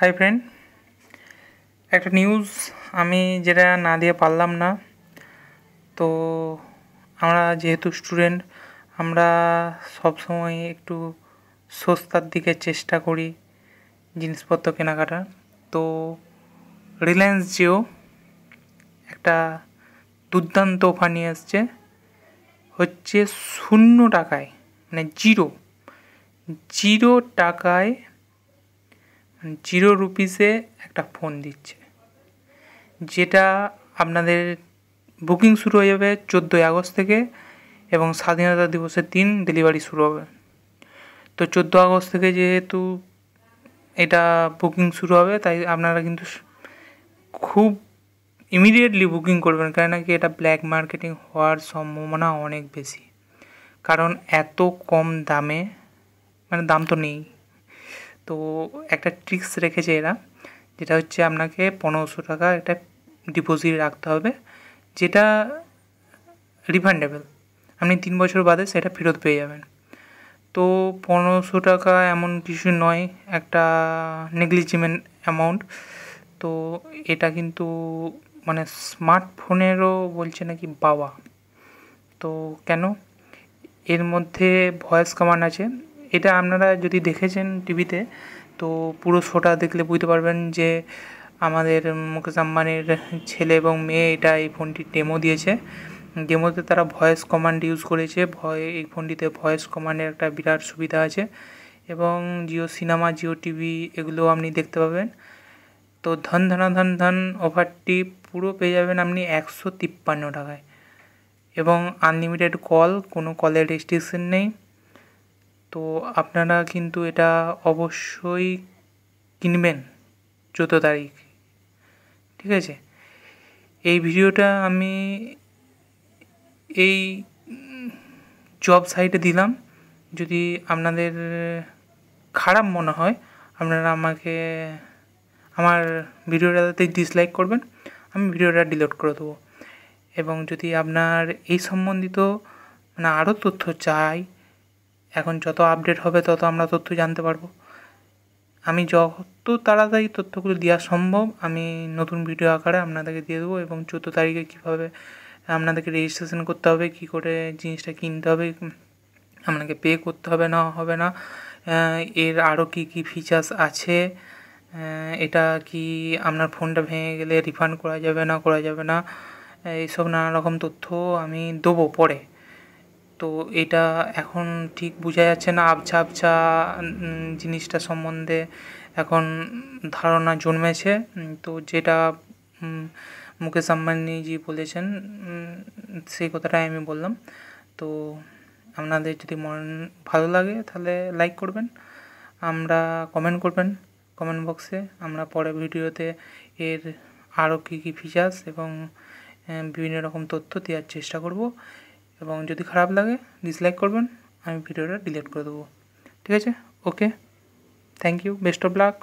Hi friend, একটা news আমি যেটা না দিয়ে পারলাম না। তো আমরা যেহেতু স্টুডেন্ট, আমরা সবসময় একটু সস্তার দিকে চেষ্টা করি জিনিসপত্র কেনাকাটা। তো রিলায়েন্স জিও একটা দুর্দান্ত অফার নিয়ে আসছে, হচ্ছে 0 টাকায়, মানে জিরো টাকায়, 0 রুপিসে একটা ফোন দিচ্ছে, যেটা আপনাদের বুকিং শুরু হয়ে যাবে 14ই আগস্ট থেকে, এবং স্বাধীনতা দিবসের দিন ডেলিভারি শুরু হবে। তো 14 আগস্ট থেকে যেহেতু এটা বুকিং শুরু হবে, তাই আপনারা কিন্তু খুব ইমিডিয়েটলি বুকিং করবেন, কেন কি এটা ব্ল্যাক মার্কেটিং হওয়ার সম্ভাবনা অনেক বেশি। কারণ এত কম দামে, মানে দাম তো নেই, তো একটা ট্রিক্স রেখেছে এরা, যেটা হচ্ছে আপনাকে 1500 টাকা একটা ডিপোজিট রাখতে হবে, যেটা রিফান্ডেবল। আপনি 3 বছর বাদে সেটা ফেরত পেয়ে যাবেন। তো 1500 টাকা এমন কিছু নয়, একটা নেগলিজিবল অ্যামাউন্ট। তো এটা কিন্তু মানে স্মার্টফোনেরও বলছে নাকি বাবা। তো কেন? এর মধ্যে ভয়েস কমান্ড আছে। এটা আপনারা যদি দেখেছেন টিভিতে, তো পুরো শোটা দেখলে বুঝতে পারবেন যে আমাদের মুকেশ আম্বানির ছেলে এবং মেয়ে এই ফোনটির ডেমো দিয়েছে। ডেমোতে তারা ভয়েস কমান্ড ইউজ করেছে। এই ফোনটিতে ভয়েস কমান্ডের একটা বিরাট সুবিধা আছে, এবং জিও সিনেমা, জিও টিভি এগুলো আপনি দেখতে পাবেন। তো ধন ধনা ধন ধন অফারটি পুরো পেয়ে যাবেন আপনি 153 টাকায়, এবং আনলিমিটেড কল, কোনো কলের রেস্ট্রিকশন নেই। তো আপনারা কিন্তু এটা অবশ্যই কিনবেন 14 তারিখ, ঠিক আছে? এই ভিডিওটা আমি এই জব সাইটে দিলাম। যদি আপনাদের খারাপ মনে হয়, আপনারা আমাকে আমার ভিডিওটাতে ডিসলাইক করবেন, আমি ভিডিওটা ডিলিট করে দেবো। এবং যদি আপনার এই সম্বন্ধিত মানে আরও তথ্য চাই, এখন যত আপডেট হবে তত আমরা তথ্য জানতে পারবো। আমি যত তাড়াতাড়ি তথ্যগুলো দেওয়া সম্ভব আমি নতুন ভিডিও আকারে আপনাদেরকে দিয়ে দেবো। এবং 14 তারিখে কীভাবে আপনাদেরকে রেজিস্ট্রেশন করতে হবে, কী করে জিনিসটা কিনতে হবে, আপনাকে পে করতে হবে না, এর আরও কী কী ফিচার্স আছে, এটা কি আপনার ফোনটা ভেঙে গেলে রিফান্ড করা যাবে না, এইসব নানা রকম তথ্য আমি দেবো পরে। তো এটা এখন ঠিক বোঝা যাচ্ছে না, আবছা জিনিসটা সম্বন্ধে এখন ধারণা জন্মেছে। তো যেটা মুকেশ আম্বানিজি বলেছেন, সেই কথাটাই আমি বললাম। তো আপনাদের যদি ভালো লাগে তাহলে লাইক করবেন, কমেন্ট করবেন কমেন্ট বক্সে। আমরা পরের ভিডিওতে এর আরও কী কী ফিচার্স এবং বিভিন্ন রকম তথ্য দেওয়ার চেষ্টা করব। এবং যদি খারাপ লাগে ডিসলাইক করবেন, আমি ভিডিওটা ডিলিট করে দেবো, ঠিক আছে? Okay, thank you, best of lakh.